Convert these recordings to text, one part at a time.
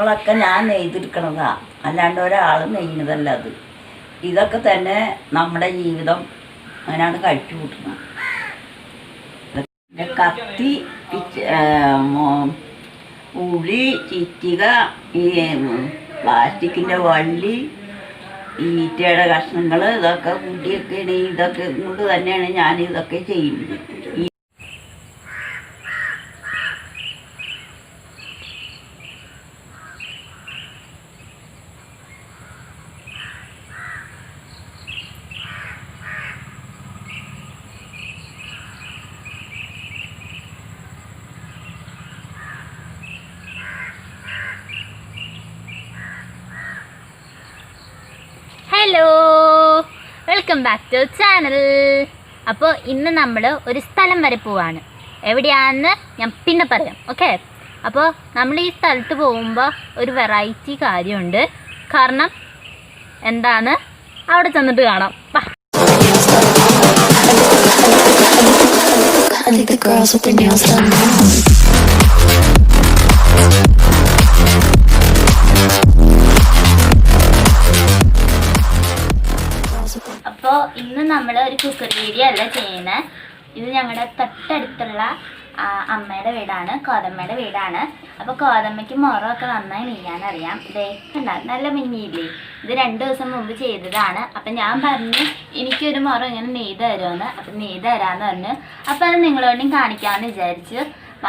വസ്ത്രങ്ങളൊക്കെ ഞാൻ നെയ്തെടുക്കണതാ, അല്ലാണ്ട് ഒരാൾ നെയ്യുന്നതല്ല അത്. ഇതൊക്കെ തന്നെ നമ്മുടെ ജീവിതം അങ്ങനെയാണ് കഴിച്ചു കൂട്ടുന്നത്. കത്തി, ഉളി, ചിറ്റിക, ഈ പ്ലാസ്റ്റിക്കിൻ്റെ വള്ളി, ഈറ്റയുടെ കഷ്ണങ്ങൾ, ഇതൊക്കെ കൂട്ടിയൊക്കെയാണ്. ഇതൊക്കെ കൊണ്ട് തന്നെയാണ് ഞാൻ ഇതൊക്കെ ചെയ്യുന്നത്. Hello, welcome back to channel. അപ്പോൾ ഇന്ന് നമ്മൾ ഒരു സ്ഥലം വരെ പോവാണ്. എവിടെയാണെന്ന് ഞാൻ പിന്നെ പറയാം, ഓക്കെ? അപ്പോൾ നമ്മൾ ഈ സ്ഥലത്ത് പോകുമ്പോൾ ഒരു വെറൈറ്റി കാര്യമുണ്ട്. കാരണം എന്താണ്, അവിടെ ചെന്നിട്ട് കാണാം. അപ്പോൾ ഇന്ന് നമ്മൾ ഒരു കുക്കർ വീഡിയോ അല്ല ചെയ്യുന്നത്. ഇത് ഞങ്ങളുടെ തൊട്ടടുത്തുള്ള അമ്മയുടെ വീടാണ്, കോതമ്മയുടെ വീടാണ്. അപ്പോൾ കോതമ്മയ്ക്ക് മുറമൊക്കെ നന്നായി നെയ്യാനറിയാം. ഇതേ ഉണ്ടാകും, നല്ല മിന്നിയില്ലേ? ഇത് 2 ദിവസം മുമ്പ് ചെയ്തതാണ്. അപ്പം ഞാൻ പറഞ്ഞു എനിക്കൊരു മുറം ഇങ്ങനെ നെയ്ത് തരുമെന്ന്. അപ്പം നെയ്ത് തരാമെന്ന് പറഞ്ഞു. അപ്പം അത് നിങ്ങളോടും കാണിക്കാമെന്ന് വിചാരിച്ചു.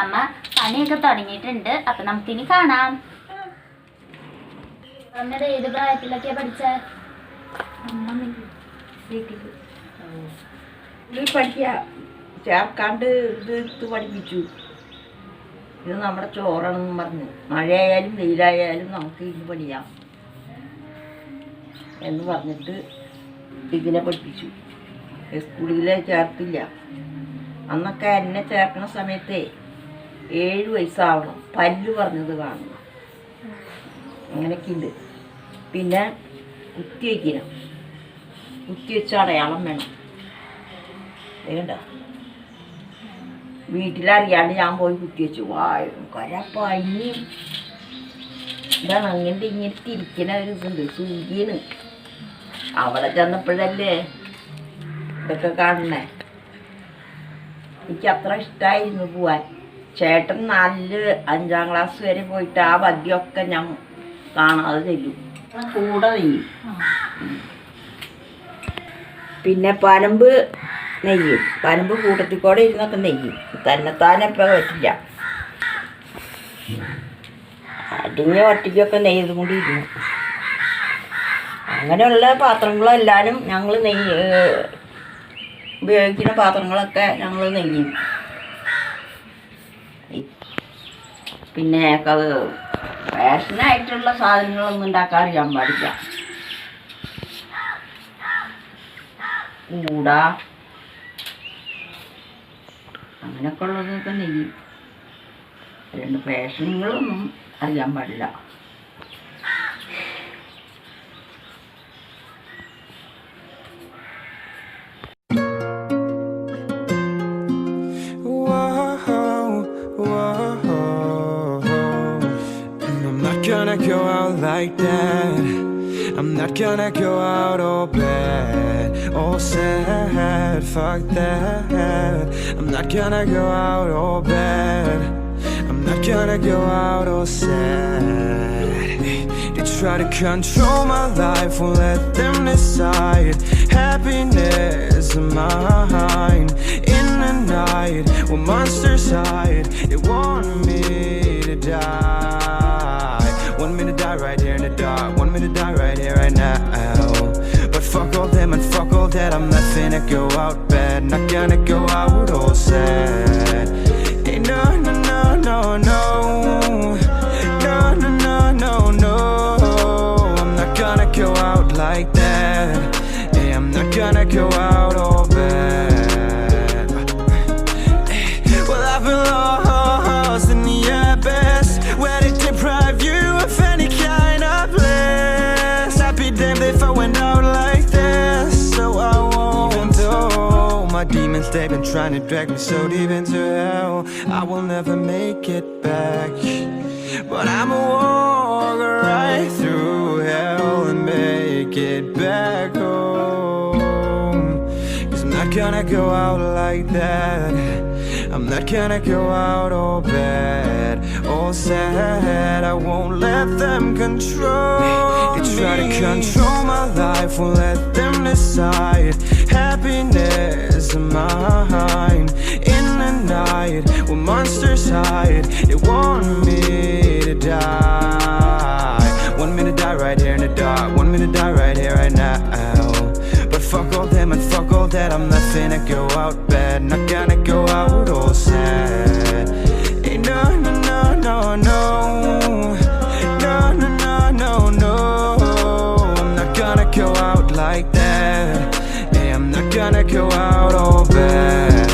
അമ്മ പണിയൊക്കെ തുടങ്ങിയിട്ടുണ്ട്. അപ്പം നമുക്കിനി കാണാം. അമ്മയുടെ ഏത് പ്രായത്തിലൊക്കെയാണ് പഠിച്ചത്? ചേർക്കാണ്ട് ഇത് പഠിപ്പിച്ചു. ഇത് നമ്മുടെ ചോറാണെന്നും പറഞ്ഞു. മഴയായാലും വെയിലായാലും നമുക്ക് ഇത് പഠിക്കാം എന്ന് പറഞ്ഞിട്ട് ഇതിനെ പഠിപ്പിച്ചു. സ്കൂളിലെ ചേർത്തില്ല. അന്നൊക്കെ എന്നെ ചേർക്കണ സമയത്തെ 7 വയസ്സാവണം. പല്ല് പറഞ്ഞത് കാണണം. അങ്ങനെയൊക്കെ ഉണ്ട്. പിന്നെ കുത്തി വയ്ക്കണം. കുത്തി വെച്ച അടയാളം വേണം. വേണ്ട, വീട്ടിലറിയാണ്ട് ഞാൻ പോയി കുത്തി വെച്ചു. ഭയങ്കര പനി. ഇതാണ് അങ്ങനത്തെ ഇങ്ങനെ തിരിക്കണ ഒരു ഇതുണ്ട്, സൂചിയാണ്. അവിടെ ചെന്നപ്പോഴല്ലേ ഇതൊക്കെ കാണണേ. എനിക്ക് അത്ര ഇഷ്ടമായിരുന്നു പോവാൻ. ചേട്ടൻ 5-ാം ക്ലാസ് വരെ പോയിട്ട് ആ പദ്യമൊക്കെ ഞാൻ കാണാതെ ചെല്ലും, കൂടെ നെയ്യും. പിന്നെ പനമ്പ് നെയ്യും. പനമ്പ് കൂട്ടത്തിക്കൂടെ ഇരുന്നൊക്കെ നെയ്യും. തന്നെത്താനെപ്പം പറ്റില്ല. അടിഞ്ഞ ഒറ്റയ്ക്കൊക്കെ നെയ്തും കൊണ്ട് ഇരുന്നു. അങ്ങനെയുള്ള പാത്രങ്ങളെല്ലാവരും ഞങ്ങൾ ഉപയോഗിക്കുന്ന പാത്രങ്ങളൊക്കെ ഞങ്ങൾ നെയ്യും. പിന്നെ ഫാഷനായിട്ടുള്ള സാധനങ്ങളൊന്നും ഉണ്ടാക്കാൻ അറിയാൻ പാടില്ല. കൂട അങ്ങനെയൊക്കെ ഉള്ളതൊക്കെ നെയ്യും. രണ്ട് ഫാഷനുകളൊന്നും അറിയാൻ പാടില്ല. Go out like that. I'm not gonna go out all bad, all sad, fuck that. I'm not gonna go out all bad. I'm not gonna go out all sad. They try to control my life, won't let them decide. Happiness of mine. In the night, when monsters hide, they want me to die. Want me to die right here in the dark. Want me to die right here, right now. But fuck all them and fuck all that. I'm not finna go out bad. Not gonna go out all sad. Hey, no, no, no, no, no. No, no, no, no, no. I'm not gonna go out like that. Hey, I'm not gonna go out all bad. Well, I've been lost in the abyss where they deprive you of any kind of bliss. I'd be damned if I went out like this. So I won't. Even though my demons, they've been trying to drag me so deep into hell, I will never make it back. But I'm a gonna go out like that. I'm not gonna go out all bad, all sad. I won't let them control me. They try to control my life, won't let them decide. Happiness of mine. In the night, when monsters hide, they want me to die. Want me to die right here in the dark. Want me to die right here, right now. But fuck all them and fuck all that. I'm not finna go out bad. Not gonna go out all sad. Hey, no, no, no, no, no. No, no, no, no, no. I'm not gonna go out like that. Hey, I'm not gonna go out all bad.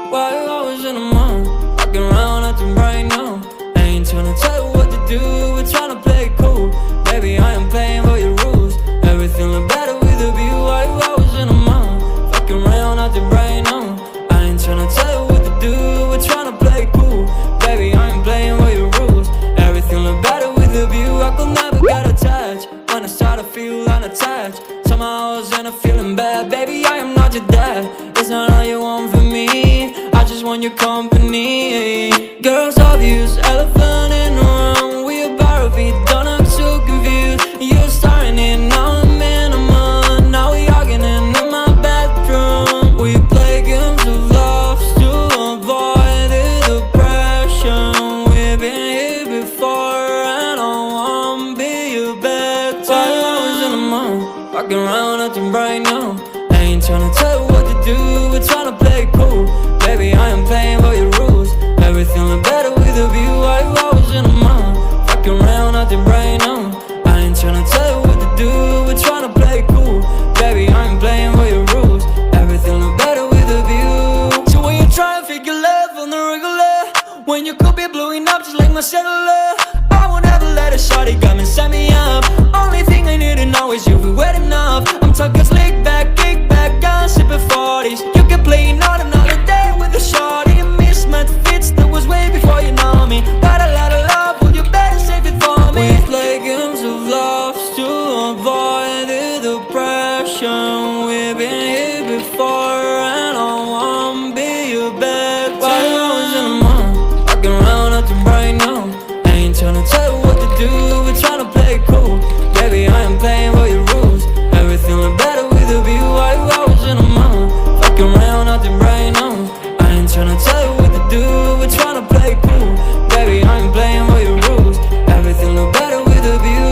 Why I was in the mall, walking around acting right now. I ain't tryna tell you what to do, we're tryna play it cool. Baby, I am playing by your rules. Everything look better with a view. Why I was in the mall, walking around acting right now. I ain't tryna tell you what to do, we're tryna play it cool. Baby, I am playing by your rules. Everything look better with a view. I could never get attached when I start to feel unattached. Somehow I was in a feeling bad. Baby, I am not your dad. It's not all you want from me. I just want your company. Girls obvious, elephant in the room. We about to be done, I'm so confused. You're starting it, now I'm in a month. Now we arguing in my bedroom. We play games of love to avoid the depression. We've been here before and I wanna be your better. While I was in the mall, walking around acting right now. I ain't tryna tell you what to do, we're tryna play it cool. Baby, I am playing by your rules. Everything look better with a view. Why I was in the mall, walking around acting right now. I ain't tryna tell you what to do, we're tryna play it cool. Baby, I am playing by your rules. Everything look better with a view. So when you try and figure love on the regular, when you could be blowing up just like my cellular, I won't ever let a shawty come and set me up. Only thing I need to know is you be wet enough. I'm talking slick back, kick back, gun sipping 40s. You can play not another day with a shawty. A mismatch fits that was way before you know me. Got a lot of love, well you better save it for me. We play games of love to avoid the depression. We've been here before and I wanna be your bed. While I was in the mall, walking around acting right now. I ain't tryna tell you what to do, we're tryna play it cool. Baby, I am playing by your rules. Everything look better with a view. Why I was in the mall, walking around acting right now. I ain't tryna tell you what to do, we're tryna play it cool. Baby, I am playing by your rules. Everything look better with a view.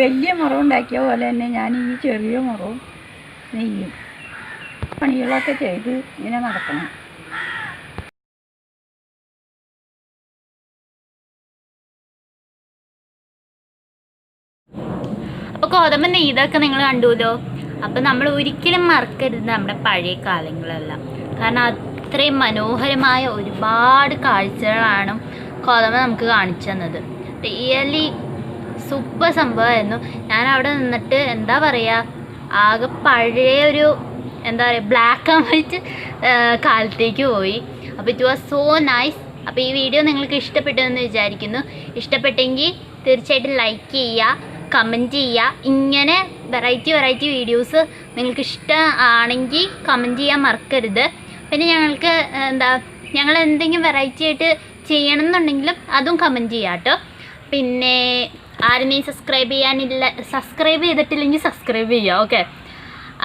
വലിയ മുറം ഉണ്ടാക്കിയ പോലെ തന്നെ ഞാൻ ഈ ചെറിയ മുറവും നെയ്യും പണികളൊക്കെ ചെയ്ത് ഇങ്ങനെ നടക്കണം. അപ്പോൾ ഗോതമ്പ് നെയ്തൊക്കെ നിങ്ങൾ കണ്ടുല്ലോ. അപ്പം നമ്മൾ ഒരിക്കലും മറക്കരുത് നമ്മുടെ പഴയ കാലങ്ങളെല്ലാം. കാരണം അത്രയും മനോഹരമായ ഒരുപാട് കാഴ്ചകളാണ് ഗോതമ്പ് നമുക്ക് കാണിച്ചു തന്നത്. റിയലി സൂപ്പർ സംഭവമായിരുന്നു. ഞാൻ അവിടെ നിന്നിട്ട് എന്താ പറയുക, ആകെ പഴയൊരു എന്താ പറയുക ബ്ലാക്ക് ആൻഡ് വൈറ്റ് കാലത്തേക്ക് പോയി. അപ്പോൾ ഇറ്റ് വാസ് സോ നൈസ്. അപ്പോൾ ഈ വീഡിയോ നിങ്ങൾക്ക് ഇഷ്ടപ്പെട്ടെന്ന് വിചാരിക്കുന്നു. ഇഷ്ടപ്പെട്ടെങ്കിൽ തീർച്ചയായിട്ടും ലൈക്ക് ചെയ്യുക, കമൻറ്റ് ചെയ്യുക. ഇങ്ങനെ വെറൈറ്റി വീഡിയോസ് നിങ്ങൾക്ക് ഇഷ്ടമാണെങ്കിൽ കമൻറ്റ് ചെയ്യാൻ മറക്കരുത്. പിന്നെ ഞങ്ങൾക്ക് ഞങ്ങൾ എന്തെങ്കിലും വെറൈറ്റി ആയിട്ട് ചെയ്യണം എന്നുണ്ടെങ്കിലും അതും കമൻറ്റ് ചെയ്യാം കേട്ടോ. പിന്നെ ആരെയും സബ്സ്ക്രൈബ് ചെയ്തിട്ടില്ലെങ്കിൽ സബ്സ്ക്രൈബ് ചെയ്യുക. ഓക്കെ,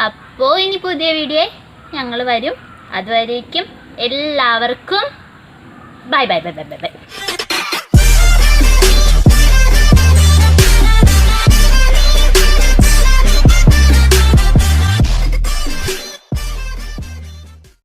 അപ്പോൾ ഇനി പുതിയ വീഡിയോ ഞങ്ങൾ വരും. അതുവരേക്കും എല്ലാവർക്കും ബൈ.